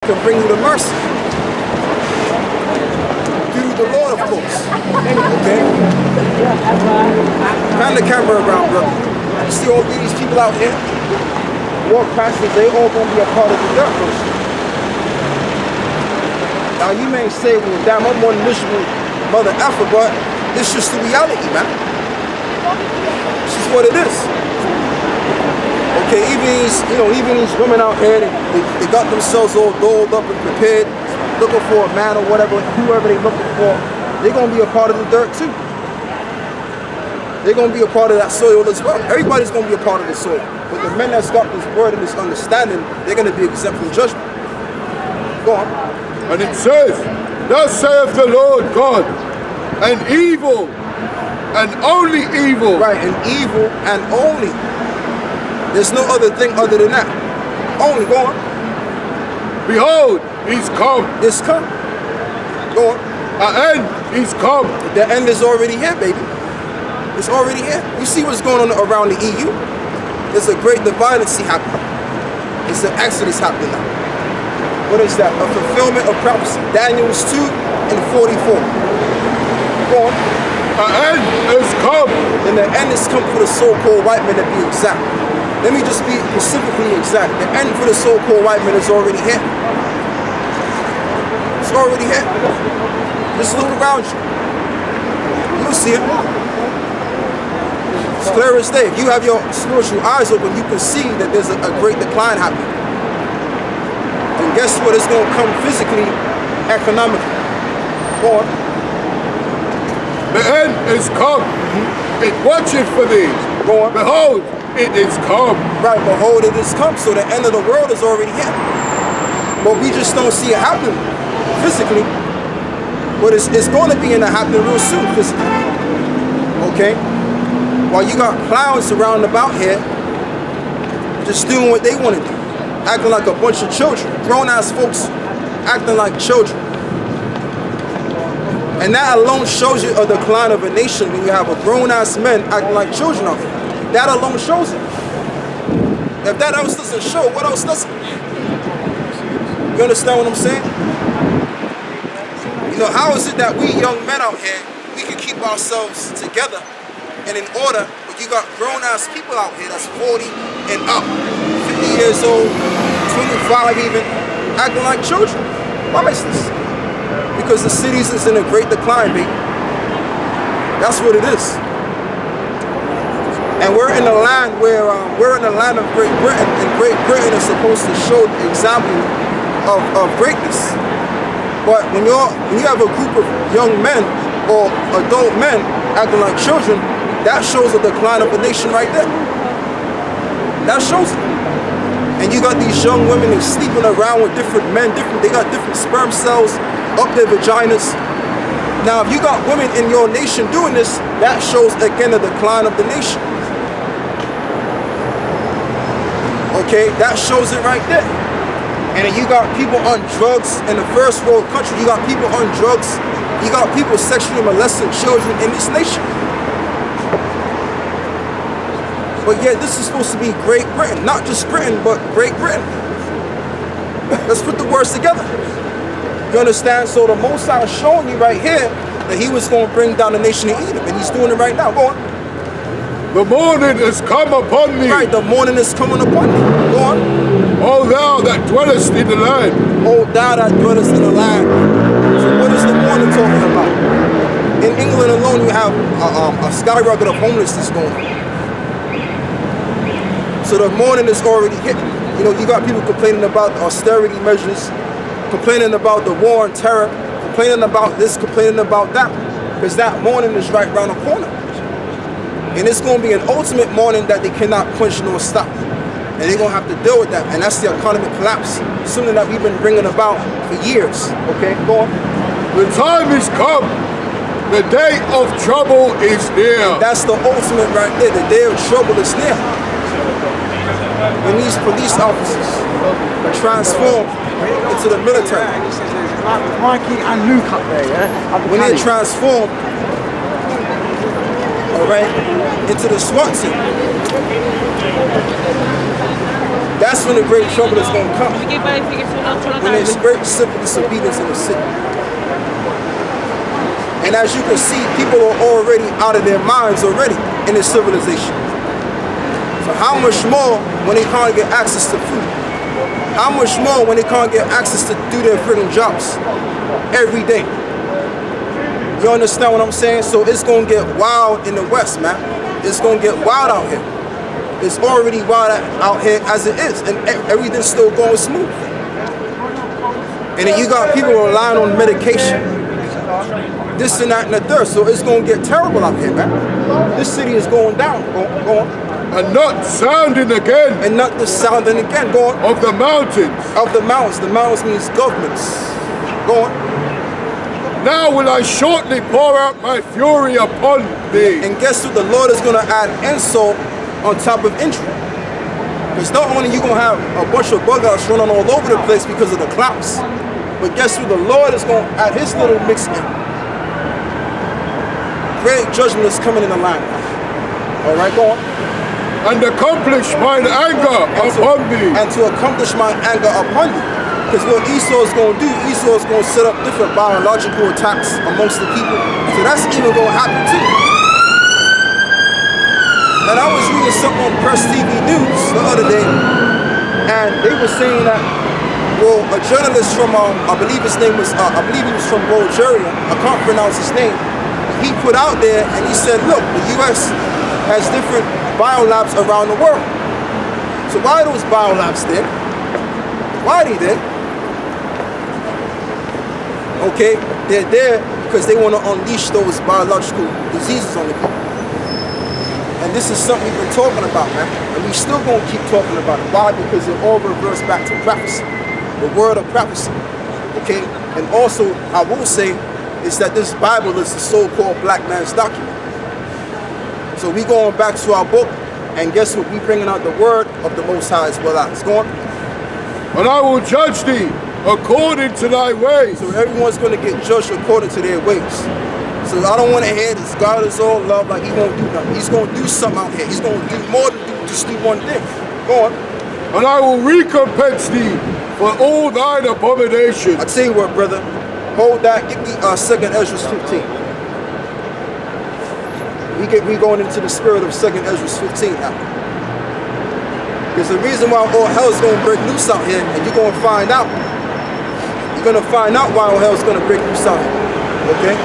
can bring you to mercy. Through the Lord, of course. Okay? Pan the camera around, bro. You see all these people out here? Walk past us, they all gonna be a part of the dirt person. Now you may say, well, damn, I'm one miserable mother effer, but it's just the reality, man. It's just what it is. Okay, even these women out here, they got themselves all dolled up and prepared, looking for a man or whatever, whoever they looking for, they're gonna be a part of the dirt too. They're gonna be a part of that soil as well. Everybody's gonna be a part of the soil. But the men that's got this word and this understanding, they're gonna be exempt from judgment. Go on. And it says, thus saith the Lord God, and evil, and only evil. Right, and evil and only. There's no other thing other than that. Only, go on. Behold, he's come. It's come. Go on. An end, he's come. The end is already here, baby. It's already here. You see what's going on around the EU? There's a great dividency happening. It's an exodus happening now. What is that? A fulfillment of prophecy. Daniel's 2 and 44. Go on. An end has come. And the end has come for the so-called white men to be exact. Let me just be specifically exact. The end for the so-called white men is already here. It's already here. Just look around you. You'll see it. It's clear as day. If you have your spiritual eyes open, you can see that there's a great decline happening. And guess what? It's going to come physically, economically. Go on. The end is come. It watcheth for thee. Go on. Behold, it is come. Right, behold, it is come. So the end of the world is already here. But we just don't see it happening physically. But it's going to be happening real soon physically. Okay? While you got clowns around about here, just doing what they want to do. Acting like a bunch of children. Grown-ass folks acting like children. And that alone shows you a decline of a nation when you have a grown-ass men acting like children out there. That alone shows it. If that else doesn't show, what else does it? You understand what I'm saying? You know, how is it that we young men out here, we can keep ourselves together and in order, but you got grown-ass people out here that's 40 and up, 50 years old, 25 even, acting like children? Why is this? Because the cities is in a great decline, baby. That's what it is. And we're in a land where we're in the land of Great Britain, and Great Britain is supposed to show the example of greatness. But when you have a group of young men or adult men acting like children, that shows a decline of a nation right there. That shows it. And you got these young women who sleeping around with different men, they got different sperm cells up their vaginas. Now, if you got women in your nation doing this, that shows again a decline of the nation. Okay, that shows it right there. And then you got people on drugs in the first world country. You got people on drugs. You got people sexually molesting children in this nation. But yet this is supposed to be Great Britain. Not just Britain, but Great Britain. Let's put the words together. You understand? So the Most High is showing you right here that he was going to bring down the nation of Edom. And he's doing it right now. Go on. The morning is come upon thee. Right, the morning is coming upon thee. Go on. O thou that dwellest in the land. O thou that dwellest in the land. So what is the morning talking about? In England alone, you have a skyrocket of homelessness going on. So the morning is already hit. You know, you got people complaining about the austerity measures, complaining about the war and terror, complaining about this, complaining about that, because that morning is right around the corner. And it's going to be an ultimate morning that they cannot quench nor stop. And they're going to have to deal with that. And that's the economic collapse, something that we've been bringing about for years. Okay, go on. The time is come. The day of trouble is near. And that's the ultimate right there. The day of trouble is near. When these police officers are transformed into the military. Like Mikey and Luke up there, yeah? When they're transformed, all right, into the SWAT team. That's when the great trouble is going to come. When there's great civil disobedience in the city. And as you can see, people are already out of their minds already in this civilization. So how much more when they can't get access to food? How much more when they can't get access to do their friggin' jobs every day? You understand what I'm saying? So it's gonna get wild in the West, man. It's gonna get wild out here. It's already wild out here as it is, and everything's still going smooth. And then you got people relying on medication, this and that and the third. So it's gonna get terrible out here, man. This city is going down, going. And not sounding again. And not the sounding again, going. Of the mountains. Of the mountains. The mountains means governments. Going. Now will I shortly pour out my fury upon thee. And guess what? The Lord is gonna add insult on top of injury. Because not only you gonna have a bunch of bug outs running all over the place because of the clouds, but guess what? The Lord is gonna add his little mix in. Great judgment is coming in the line. All right, go on. And accomplish mine anger upon thee. And to accomplish my anger upon thee. Because what Esau is going to do, Esau is going to set up different biological attacks amongst the people. So that's even going to happen too. And I was reading something on Press TV News the other day, and they were saying that, well, a journalist from, I believe he was from Bulgaria, I can't pronounce his name, he put out there and he said, look, the US has different biolabs around the world. So why are those biolabs there? Why are they there? Okay, they're there because they want to unleash those biological diseases on the people. And this is something we've been talking about, man. And we still gonna keep talking about it. Why? Because it all reverts back to prophecy. The word of prophecy. Okay? And also, I will say, is that this Bible is the so-called black man's document. So we going back to our book, and guess what? We bringing out the word of the Most High as well as. Go on. And I will judge thee according to thy ways. So everyone's going to get judged according to their ways. So I don't want to hear this God is all love like he won't do nothing. He's going to do something out here. He's going to do more than just do one thing. Go on. And I will recompense thee for all thine abominations. I tell you what, brother. Hold that. Give me 2nd Esau'S 15. We going into the spirit of 2nd Esau'S 15 now. Because the reason why all hell is going to break loose out here, and you're going to find out. You're going to find out why all hell is going to break loose out here. Okay?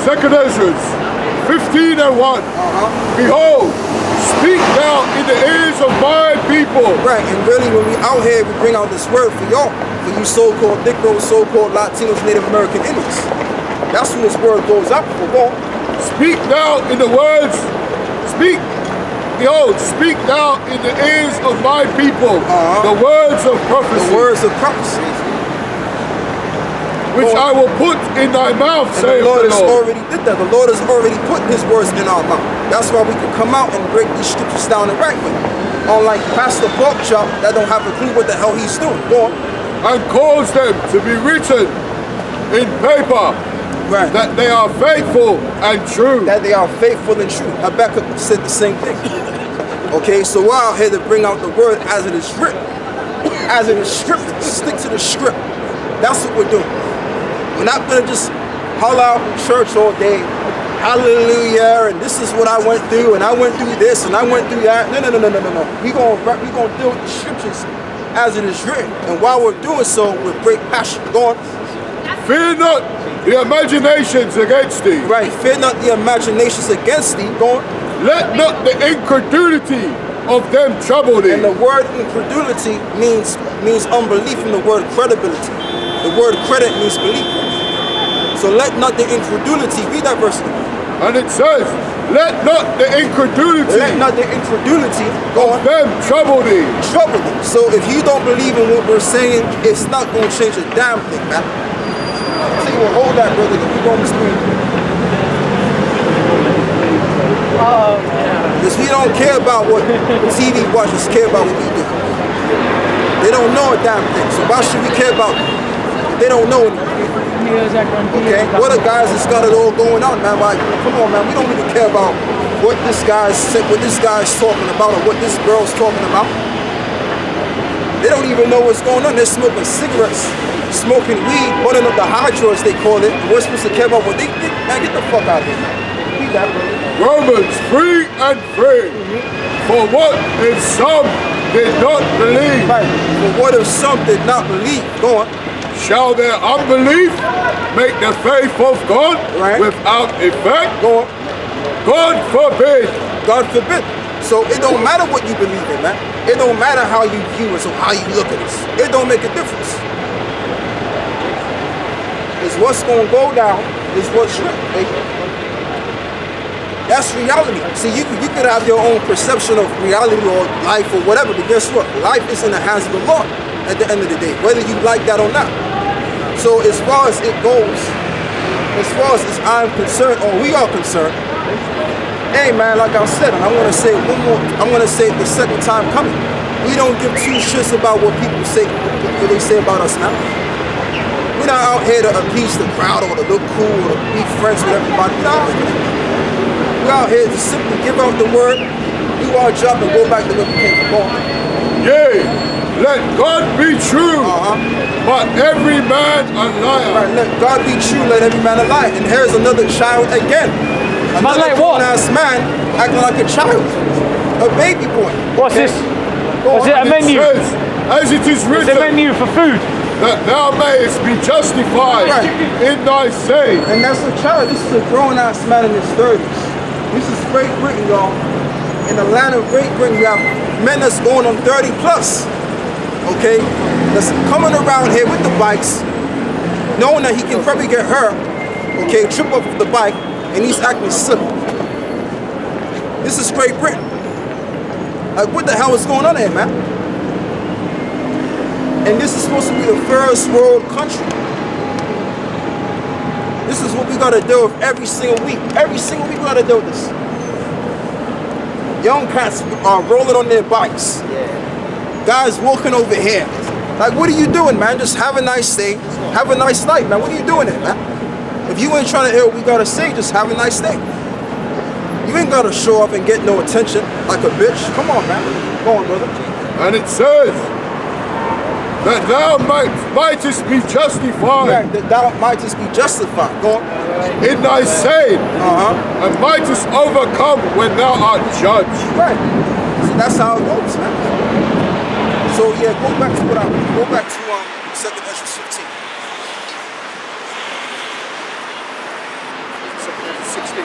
2nd Esau'S 15 and 1. Behold, speak thou in the ears of my people. Right, and really when we out here, we bring out this word for y'all. For you so-called Negroes, so-called Latinos, Native American Indians. That's when this word goes out for. Go on. Speak thou in the words, speak. Behold, speak thou in the ears of my people the words of prophecy. The words of prophecy. Which I will put in thy mouth, saith the Lord. The Lord has already did that. The Lord has already put his words in our mouth. That's why we can come out and break these scriptures down the right way. Unlike Pastor Porkchop that don't have a clue what the hell he's doing. Go on. And cause them to be written in paper. Right. That they are faithful and true. That they are faithful and true. Habakkuk said the same thing. Okay, so we're out here to bring out the word as it is written. As it is scripted. Stick to the script. That's what we're doing. We're not going to just holler out in church all day. Hallelujah, and this is what I went through, and I went through this, and I went through that. No. We're going to deal with the scriptures as it is written. And while we're doing so, with great passion. Go on. Fear not the imaginations against thee. Right, fear not the imaginations against thee. Go on. Let not the incredulity of them trouble thee. And the word incredulity means unbelief in the word credibility. The word credit means belief. So let not the incredulity, read that verse. And it says, let not the incredulity. Let not the incredulity of them trouble thee. Trouble thee. So if you don't believe in what we're saying, it's not going to change a damn thing, man. I'll tell you what, hold that, brother. Give me Romans 3. Because we don't care about what TV watchers care about what we do. They don't know a damn thing. So why should we care about them? They don't know anything. Okay? What the guys that's got it all going on, man? Like, come on, man. We don't even care about what this guy's talking about or what this girl's talking about. They don't even know what's going on. They're smoking cigarettes, smoking weed, burning up the hydro as they call it. We're supposed to care about what they think. Man, get the fuck out of here, man. Read that, brother. Romans 3 and 3. For what if some did not believe? Right. But what if some did not believe? Go on. Shall their unbelief make the faith of God without effect? Go on. God forbid. God forbid. So it don't matter what you believe in, man. It don't matter how you view it, so how you look at this. It don't make a difference. It's what's gonna go down is what's written, baby. That's reality. See, you could have your own perception of reality or life or whatever, but guess what? Life is in the hands of the Lord at the end of the day, whether you like that or not. So as far as it goes, as far as I'm concerned, or we are concerned, hey man, like I said, and I'm gonna say it one more, I'm gonna say it the second time coming. We don't give two shits about what people say, what they say about us now. We're not out here to appease the crowd or to look cool or to be friends with everybody. We're not out here. We're out here to simply give out the word, do our job, and go back to where we came from. Yea, let God be true, but every man a liar. Right, let God be true, let every man a liar. And here's another child again. Another grown-ass man acting like a child. A baby boy. What's this? Is it a menu? As it is written, it's a menu for food. That thou mayest be justified in thy saying. And that's a child. This is a grown-ass man in his 30s. This is Great Britain, y'all. In the land of Great Britain, you have men that's going on 30 plus. Okay? That's coming around here with the bikes, knowing that he can probably get hurt, okay, trip off of the bike, and he's acting silly. This is Great Britain. Like, what the hell is going on here, man? And this is supposed to be the first world country. This is what we gotta deal with every single week. Every single week we gotta deal with this. Young cats are rolling on their bikes. Guys walking over here. Like, what are you doing, man? Just have a nice day. Have a nice night, man. What are you doing here, man? If you ain't trying to hear what we gotta say, just have a nice day. You ain't gotta show up and get no attention like a bitch. Come on, man. Go on, brother. And it says that thou mightest be justified. Right, that thou mightest be justified. Go on. In thy saying. And mightest overcome when thou art judged. Right. So that's how it goes, man. So yeah, go back to 2 Esau'S 15. 16. 15.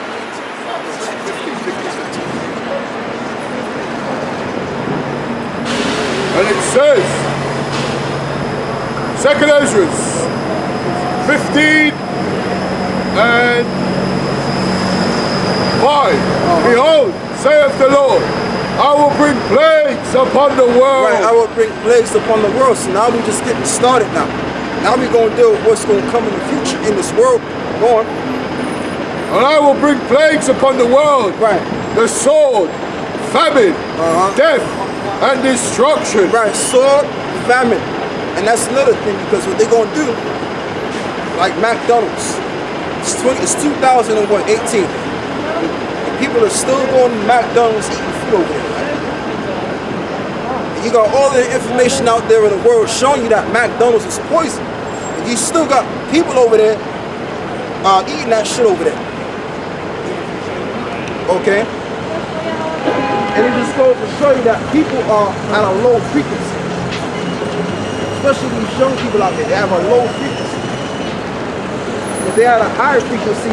And it says, 2 Esau'S 15 and 5. Behold, saith the Lord, I will bring plagues upon the world. Right, I will bring plagues upon the world. So now we're just getting started now. Now we're going to deal with what's going to come in the future in this world. Go on. And I will bring plagues upon the world. Right. The sword, famine, death, and destruction. Right, sword, famine. And that's another thing, because what they're going to do, like McDonald's, it's 2018. People are still going to McDonald's eating food over there. And you got all the information out there in the world showing you that McDonald's is poison. And you still got people over there eating that shit over there. Okay? And it just goes to show you that people are at a low frequency. Especially these young people out there, they have a low frequency. If they had a higher frequency,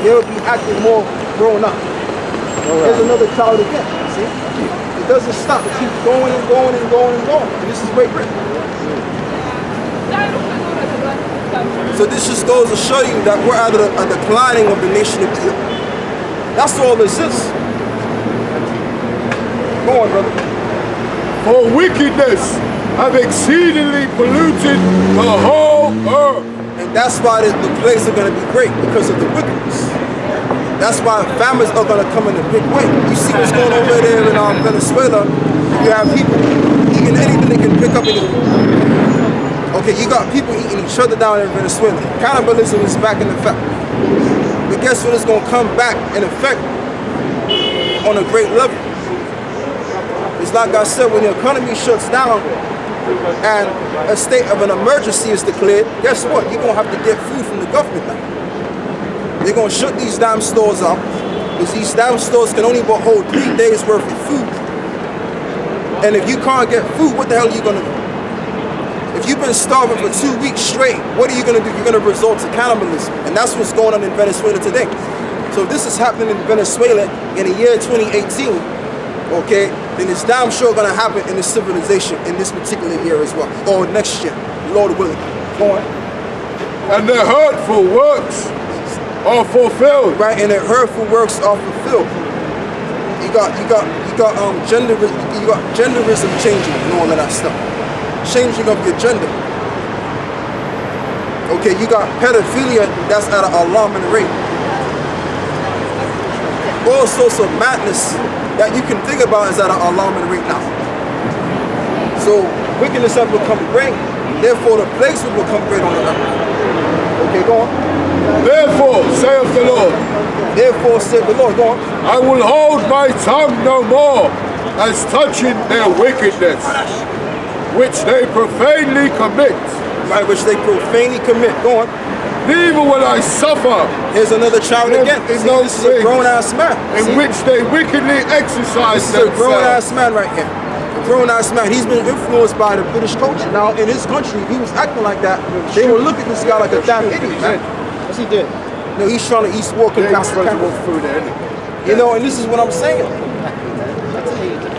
they would be acting more grown up. There's another child again, see? It doesn't stop, it keeps going and going and going and going. And this is Great Britain. So this just goes to show you that we're at a declining of the nation of Israel. That's all this is. Go on, brother. For wickedness have exceedingly polluted the whole earth. And that's why the plagues are going to be great, because of the wickedness. That's why famines are going to come in a big way. You see what's going on over there in Venezuela. You have people eating anything they can pick up and eat. Okay, you got people eating each other down there in on a great level. It's like I said, when the economy shuts down and a state of an emergency is declared, guess what? You're going to have to get food from the government now. They're going to shut these damn stores up because these damn stores can only hold 3 days worth of food. And if you can't get food, what the hell are you going to do? If you've been starving for 2 weeks straight, what are you going to do? You're going to resort to cannibalism. And that's what's going on in Venezuela today. So if this is happening in Venezuela in the year 2018, okay, then it's damn sure going to happen in this civilization in this particular year as well, or next year, Lord willing. Go on. And the hurtful works are fulfilled. Right, and the hurtful works are fulfilled. You got genderism changing and all of that stuff. Changing of your gender. Okay, you got pedophilia that's at an alarming rate. All sorts of madness that you can think about is at an alarming rate now. So wickedness has become great, therefore the plagues will become great on the earth. Okay, go on. Therefore, saith the Lord. Therefore, saith the Lord, go on. I will hold my tongue no more as touching their wickedness, which they profanely commit. Right, which they profanely commit. Go on. Neither will I suffer. Here's another child again. See, this is a grown-ass man. In which they wickedly exercise themselves. This is a grown-ass man right here. A grown-ass man. He's been influenced by the British culture. Now, in his country, if he was acting like that, they would look at this guy like a damn idiot, man. What's he doing? No, he's walking past the camera. You know, and this is what I'm saying.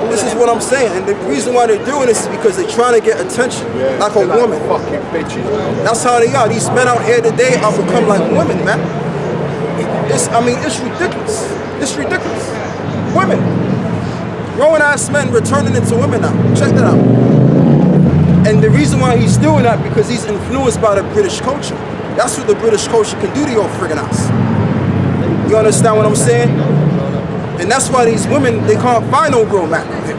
This is what I'm saying, and the reason why they're doing this is because they're trying to get attention, like a woman. Fucking bitches, man. That's how they are. These men out here today are become like women, man. It's ridiculous. It's ridiculous. Women, grown-ass men returning into women now. Check that out. And the reason why he's doing that because he's influenced by the British culture. That's what the British culture can do to your friggin' ass. You understand what I'm saying? And that's why these women, they can't find no real man out here.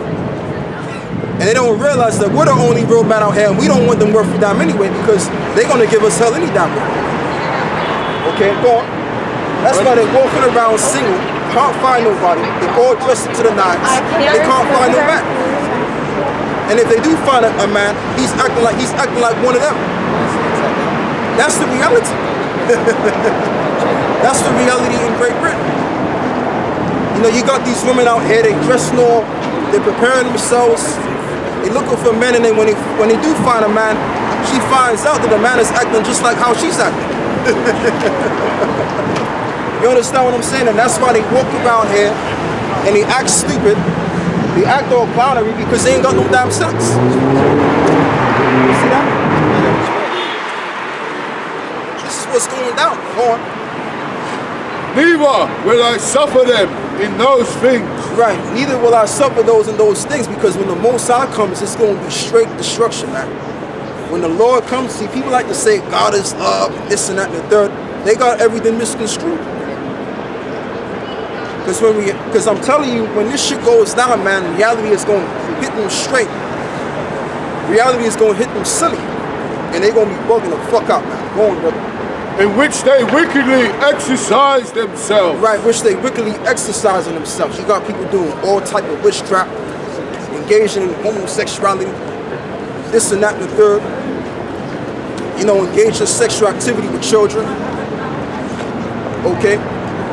And they don't realize that we're the only real man out here and we don't want them worth a damn anyway because they're going to give us hell any damn way. Okay, go on. That's why they're walking around single, can't find nobody. They're all dressed to the nines. They can't find no man. And if they do find a man, he's acting like one of them. That's the reality. That's the reality in Great Britain. You know, you got these women out here, they dressing all, they're preparing themselves, they're looking for men, and then when they do find a man, she finds out that the man is acting just like how she's acting. You understand what I'm saying? And that's why they walk around here and they act stupid, they act all clownery because they ain't got no damn sense. You see that? This is what's going down. Go on. Neither will I suffer them in those things. Right, neither will I suffer those in those things because when the Most High comes, it's going to be straight destruction, man. When the Lord comes, see, people like to say God is love, this and that and the third. They got everything misconstrued. Because I'm telling you, when this shit goes down, man, reality is going to hit them straight. Reality is going to hit them silly. And they're going to be bugging the fuck out, man. Go on, brother. In which they wickedly exercise themselves. Right, which they wickedly exercising themselves. You got people doing all type of witchcraft, engaging in homosexuality, this and that and the third. You know, engage in sexual activity with children. Okay,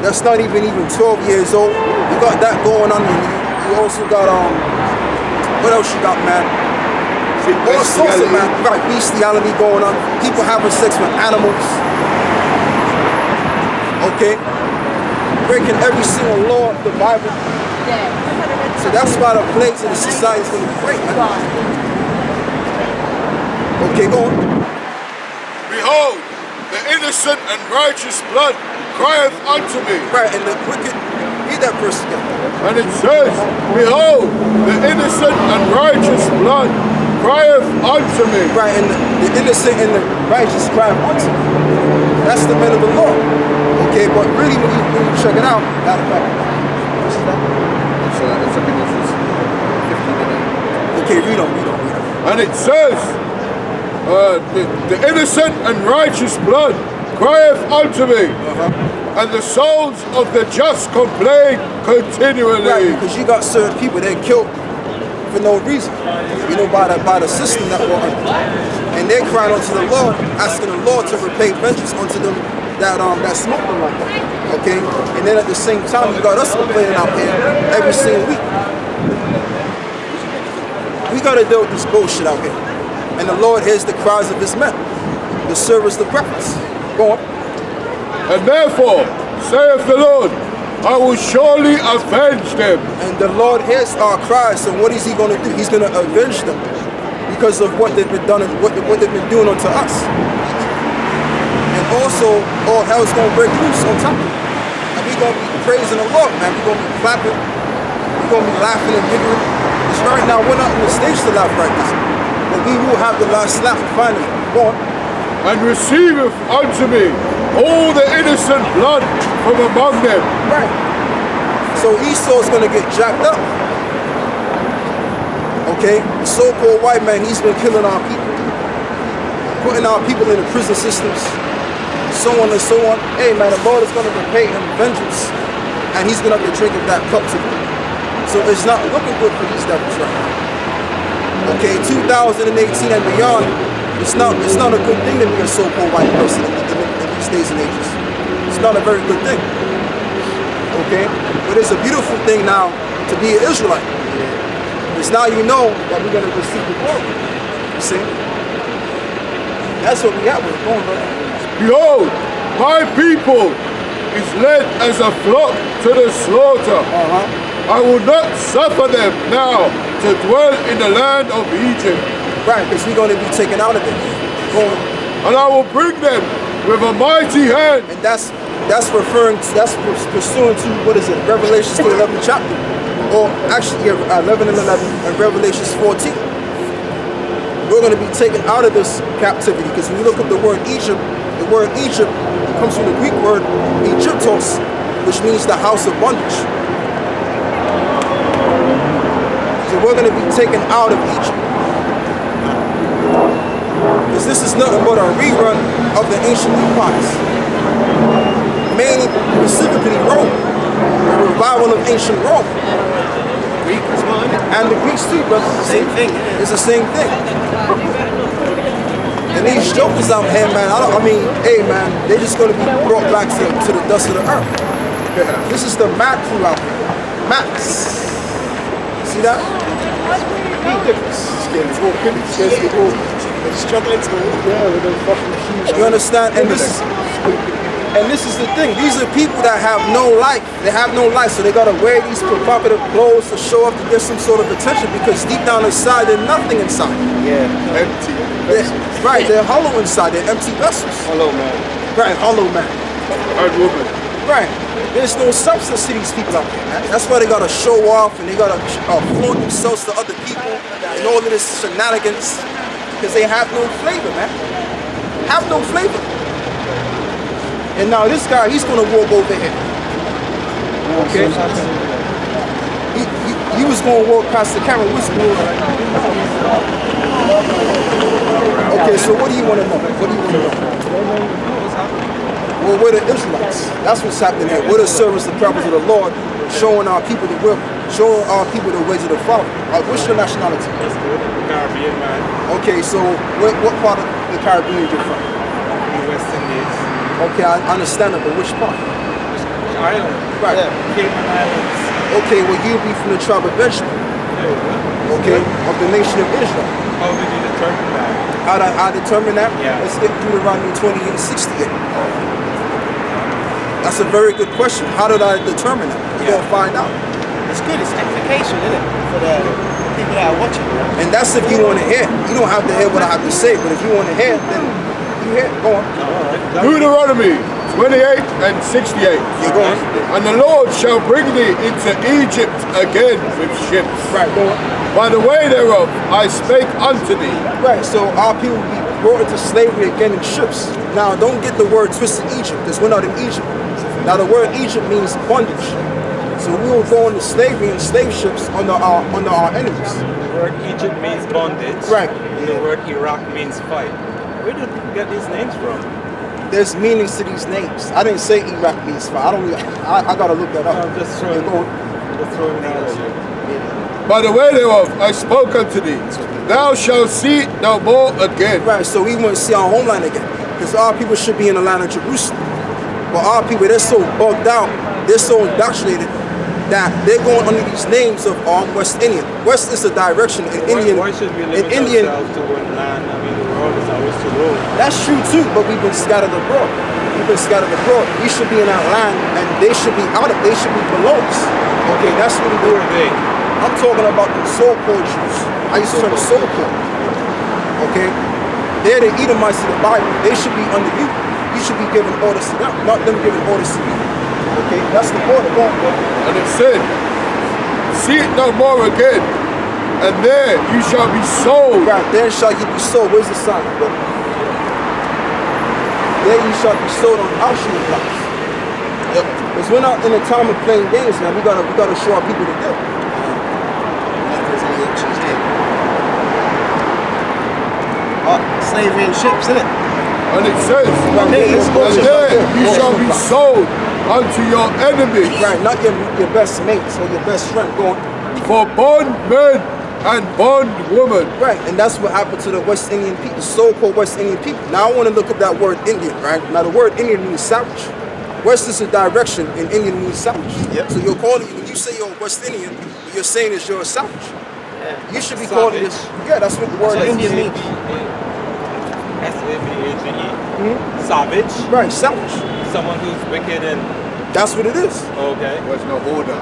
that's not even 12 years old. You got that going on. You also got what else you got, man? All sorts of, man, right, bestiality going on. People having sex with animals. Okay, breaking every single law of the Bible. So that's why the plagues of the society is going to be great, man. Okay, go on. Behold, the innocent and righteous blood crieth unto me. Right, and the wicked, read that verse again. And it says, behold, the innocent and righteous blood crieth unto me. Right, and the innocent and the righteous cry unto me. That's the men of the Lord. Okay, but really when you check it out, matter of fact, what's that? It's a Genesis 15. Okay, read on. And it says, the innocent and righteous blood crieth unto me, and the souls of the just complain continually. Right, because you got certain people that killed for no reason, by the system that we're under. And they're crying unto the Lord, asking the Lord to repay vengeance unto them that smoked them like that. Okay? And then at the same time, you got us complaining out here every single week. We got to deal with this bullshit out here. And the Lord hears the cries of his men, the servants, the prophets. Go on. And therefore, saith the Lord, I will surely avenge them. And the Lord hears our cries, so what is he going to do? He's going to avenge them because of what they've been done and what they've been doing unto us. And also, all hell's going to break loose on top of it. And we're going to be praising the Lord, man. We're going to be clapping. We're going to be laughing and giggling. Because right now, we're not on the stage to laugh right now. But we will have the last laugh finally. Go on. And receiveth unto me all the innocent blood from among them. Right. So Esau's gonna get jacked up. Okay? The so-called white man, he's been killing our people. Putting our people in the prison systems. So on and so on. Hey man, the Lord is gonna repay him vengeance. And he's gonna have to drink of that cup too. So it's not looking good for these devils right now. Okay, 2018 and beyond, it's not a good thing to be a so-called white person in these days and ages. It's not a very good thing. Okay? But it's a beautiful thing now to be an Israelite. Because now you know that we're going to receive the glory. You see? That's what we got with going on. Behold, my people is led as a flock to the slaughter. I will not suffer them now to dwell in the land of Egypt. Right, because we're going to be taken out of it. And I will bring them with a mighty hand. And that's pursuant to, what is it, Revelations the 11th chapter. Or actually, 11 and 11, and Revelations 14. We're going to be taken out of this captivity, because when you look at the word Egypt comes from the Greek word Egyptos, which means the house of bondage. So we're going to be taken out of Egypt. Because this is nothing but a rerun of the ancient empires. Mainly, specifically Rome. The revival of ancient Rome. Greek as well, isn't it? And the Greeks too, brother. Same thing. It's the same thing. And these jokers out here, man, hey man, they're just going to be brought back to the dust of the earth. This is the mad crew out here. Max. See that? Big difference. Struggling to with those fucking shoes. You understand? And this is the thing. These are people that have no life. They have no life, so they gotta wear these provocative clothes to show up to get some sort of attention, because deep down inside, they're nothing inside. Yeah. Empty. Right, they're hollow inside. They're empty vessels. Hollow man. Right, hollow man. And woman. Right. There's no substance to these people out there, man. That's why they gotta show off and they gotta flaunt themselves to other people and all of this shenanigans, because they have no flavor, man. Have no flavor. And now this guy, he's gonna walk over here. Okay? He was gonna walk past the camera. Okay, so what do you wanna know? What do you wanna know? Well, we're the Israelites. That's what's happening here. We're the servants, the prophets of the Lord, showing our people the way, showing our people the ways of the Father. What's your nationality? Caribbean, man. Okay, so what part of the Caribbean you're from? The West Indies. Okay, I understand it, but which part? Island. Right. Cayman Islands. Okay, well you'll be from the tribe of Benjamin. Okay, of the nation of Israel. How did you determine that? How did I determine that? Yeah. Let's get Deuteronomy 28:68. That's a very good question. How did I determine that? We're gonna find out. It's good. It's edification, isn't it? For the people that are watching. And that's if you want to hear. You don't have to hear what I have to say, but if you want to hear, then you hear. Go on. Deuteronomy 28 and 68. You're going. And the Lord shall bring thee into Egypt again with ships. Right, go on. By the way thereof I spake unto thee. Right, so our people will be brought into slavery again in ships. Now, don't get the word twisted, Egypt, because we're not in Egypt. Now, the word Egypt means bondage. So we will go into slavery and slave ships under our enemies. The word Egypt means bondage. Right. And the word Iraq means fight. Where do you get these names from? there's meanings to these names. I didn't say Iraq means fire. I gotta look that up. I'm just throwing, You're going- just throwing it out at you. By the way thereof, I spoke unto thee, thou shalt see it no more again. Right, so we want to see our homeland again. Because our people should be in the land of Jerusalem. But our people, they're so bugged out, they're so indoctrinated that they're going under these names of West Indian. West is a direction in Indian. Why should we limit ourselves to one land? I mean, the world is ours to rule. That's true too, but we've been scattered abroad. We've been scattered abroad. We should be in our land and they should be out of, they should be below us. Okay, that's what we do. Who are they? I'm talking about the so-called Jews. I used to say the so-called. Okay? They're the Edomites of the Bible. They should be under you. You should be giving orders to them, not them giving orders to you. Okay? That's the order. Go on, bro. And it said, see it no more again, and there you shall be sold. Right, there shall you be sold. Where's the sign, bro? There you shall be sold on auction blocks. Yep. Because we're not in a time of playing games, man. We gotta show our people the deal. There's any auctions here. Slavery and ships, isn't it? And it says, Right, and there you shall be sold unto your enemies Right, not your best mates or your best friend. Go on. for bondmen and bondwomen. Right, and that's what happened to the West Indian people, so-called West Indian people. Now I want to look up that word Indian, right? Now the word Indian means savage. West is a direction, and Indian means savage. Yep. So you're calling, when you say you're West Indian, what you're saying is you're a savage. You should be calling this. Yeah, that's what the word So is. Indian means. S-A-V-A-G-E. Savage. Right, savage. Someone who's wicked and That's what it is. okay. There's no order.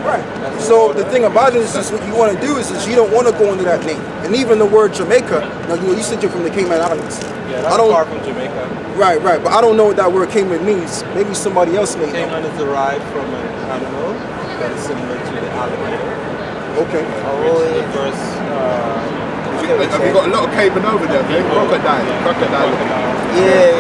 Right. That's So the the thing about it is what you want to do is you don't want to go into that name. And even the word Jamaica, now you said you're from the Cayman Islands. Yeah, I that's don't, far from Jamaica. Right, but I don't know what that word Cayman means. Maybe somebody else may know. Cayman is derived from an animal that is similar to the alligator. Okay. Which the first Have you got a lot of cayman over there, mate? Crocodile. Yeah.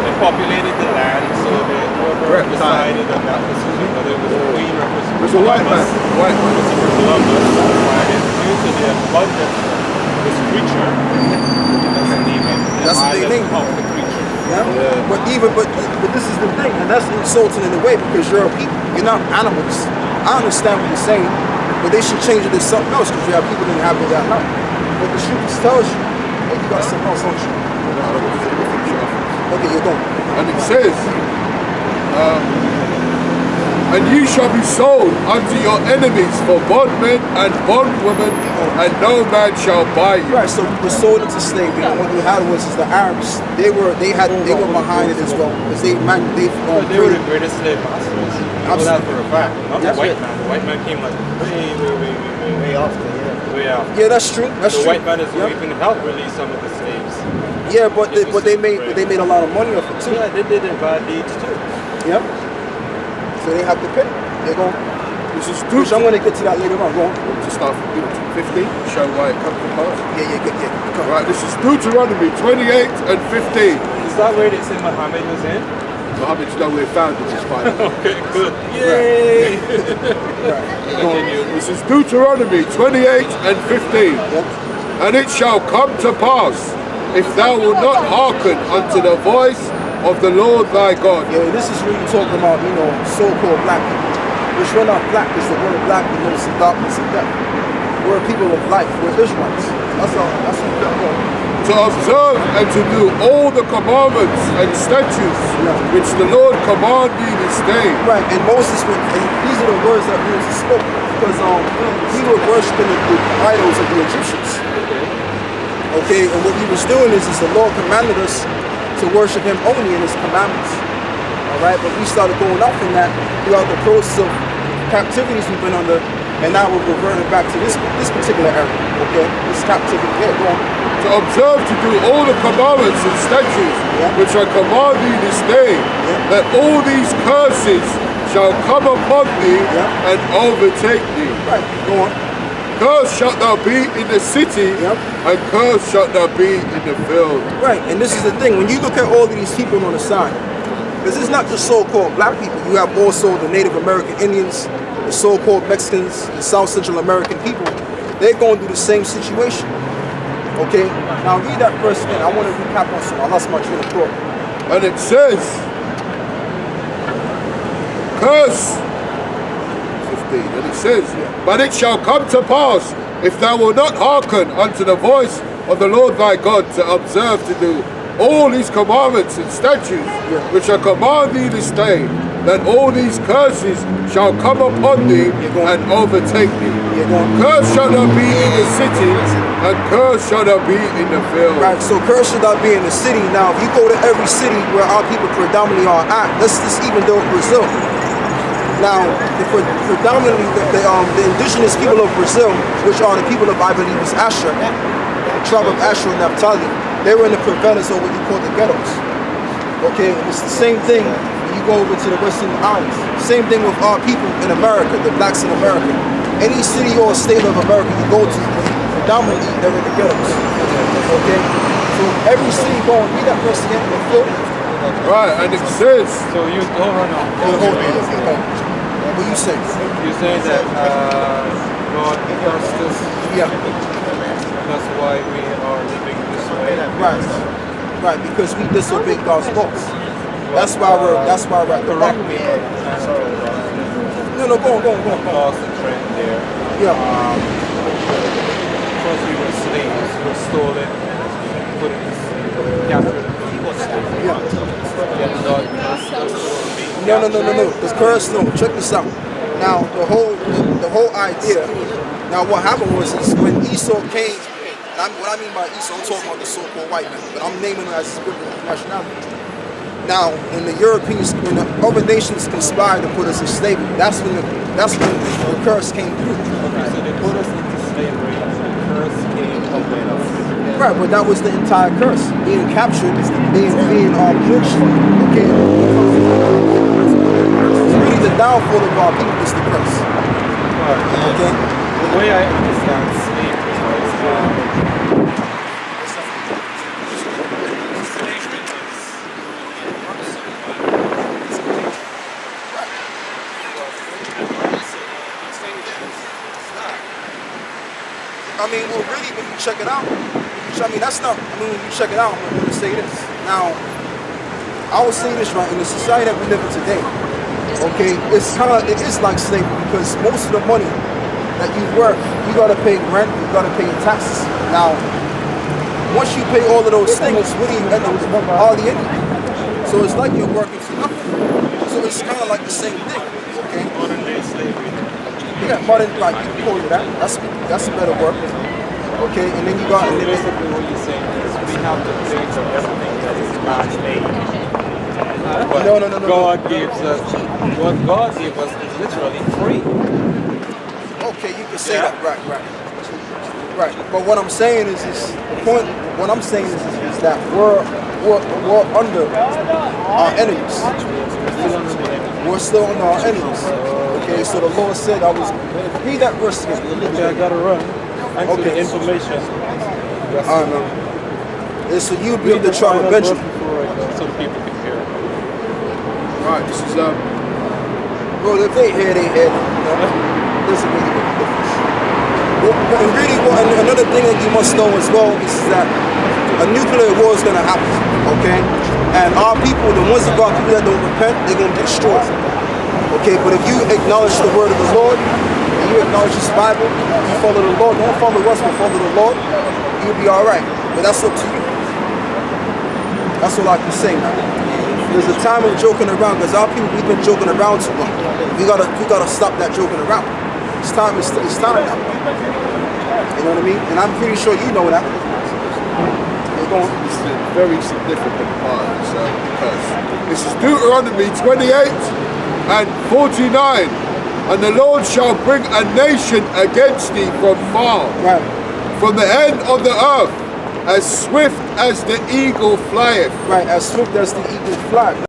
they populated the land, so they whoever Reptile. decided that that was whether it was a queen or It was a white man. White man. Christopher Columbus decided due to the abundance of this creature, that's the name it. That's what they Island named it. of the creature. Yeah. But this is the thing, and that's insulting in a way because you're a people. You're not animals. I understand what you're saying, but they should change it to something else because you have people that have that now. But the truth tells you, hey, you got something else on you. Okay, you're going. And it says, and you shall be sold unto your enemies for bondmen and bondwomen, and no man shall buy you. Right, so we were sold into slavery, and what we had was the Arabs. They were behind it as well because they They were the greatest slave masters. I know that for a fact. Not That's the white it. man. The white man came like way after, way after. Yeah, that's true. That's The true. white man is who Yep. even helped release some of the slaves. Yeah, but they made a lot of money off it too. Yeah, they did their bad deeds too. Yep. So they have to pay. They're going. This is Which I'm true. going to get to that later on. Go on. To start from 15, show why it comes to pass. Yeah. Come on. Right, this is Deuteronomy 28 and 15. Is that where they say Muhammad was in? Muhammad's nowhere found in this Bible. Okay, good. Yay! Right. Go on. Continue. This is Deuteronomy 28 and 15. Yep. And it shall come to pass, if thou wilt not hearken unto the voice of the Lord thy God. Yeah, this is really talking about, so-called black people. Which we're not black, because the word black denotes the darkness and death. We're people of life, we're Israelites. That's all, that's what we're doing. To observe and to do all the commandments and statutes which the Lord command thee this day. Right, and Moses, and these are the words that Moses spoke, because we were worshiping the idols of the Egyptians. Okay, and what we was doing is the Lord commanded us to worship Him only in His commandments. All right, but we started going off in that throughout the process of captivities we've been under, and now we're reverting back to this particular era. Okay, this captivity. Yeah, go on. To observe to do all the commandments and statutes which I command thee this day, that all these curses shall come upon thee and overtake thee. Right, go on. Cursed shalt thou be in the city, and cursed shalt thou be in the field. Right, and this is the thing. When you look at all of these people on the side, because it's not just so-called black people. You have also the Native American Indians, the so-called Mexicans, the South Central American people. They're going through the same situation. Okay, now read that verse again. I want to recap on something. I lost my train of thought. And it says, curse 15, and it says, but it shall come to pass, if thou wilt not hearken unto the voice of the Lord thy God, to observe to do all his commandments and statutes which I command thee this day, that all these curses shall come upon thee and overtake thee. Curse shall not be in the city, and curse shall not be in the field. Right, so curse should not be in the city. Now, if you go to every city where our people predominantly are at, let's just even do Brazil. Now, predominantly the indigenous people of Brazil, which are the people of, I believe, is Asher, the tribe of Asher and Naphtali, they were in the provinces, or what you call the ghettos. Okay, and it's the same thing when you go over to the Western Islands. Same thing with our people in America, the blacks in America. Any city or state of America you go to, predominantly they're in the ghettos. Okay, so every city, go and read that verse again in the field. Right, and it says, So you hold on. What you say? You say that God does this. Yeah. That's why we are living this way. Right, because we disobey God's laws. That's why we're at the Correct bottom. me. No, go on. Lost the trend there. Yeah. Because we were slaves, we were stolen and put in captured. Yeah. God blessed us to be No. The curse, no. Check this out. Now, the whole idea. Now, what happened was is when Esau came. What I mean by Esau, I'm talking about the so-called white man, but I'm naming it as biblical nationality. Now, when the other nations conspired to put us in slavery, that's when the curse came through. Okay, so they put us into slavery and the curse came upon us. Right, but that was the entire curse. Being captured, being lynched. Okay. It's really the downfall of our people is the curse. Okay. The way I understand slavery I mean, well, really, when you check it out, when you check it out, I'm going to say this. Now, I will say this, right, in the society that we live in today, okay, it is like slavery, because most of the money that you work, you got to pay rent, you got to pay your taxes. Now, once you pay all of those things, what do you end up with? Hardly anything. So it's like you're working for nothing. So it's kind of like the same thing, okay? modern day slavery. Yeah, modern, like, you can call it that. That's a better word. Okay, and then you got... So basically what you're saying is we have to pay for everything that is man-made. But No. God gives us, what God gave us is literally free. Okay, you can say that. Right. But what I'm saying is the point. What I'm saying is that we're under our enemies. We're still under our enemies. Okay, so the Lord said, read that verse again. Okay, I gotta run. Thanks for the information. I don't know. And so you'll be of the tribe of Benjamin. So the people can hear. right, this is Well, if they hear, they hear. Doesn't really make a difference. And really, another thing that you must know as well is that a nuclear war is going to happen, okay? And our people, the ones of our people that don't repent, they're going to be destroyed, okay? But if you acknowledge the word of the Lord, and you acknowledge His Bible, you follow the Lord, don't follow us, but follow the Lord, you'll be all right. But that's up to you. That's all I can say now. There's a time of joking around, because our people, we've been joking around too long. We gotta stop that joking around. It's time now. You know what I mean? And I'm pretty sure you know that. It's a very significant part of this curse. This is Deuteronomy 28 and 49. And the Lord shall bring a nation against thee from far, Right. from the end of the earth, as swift as the eagle flieth. Right, as swift as the eagle fly.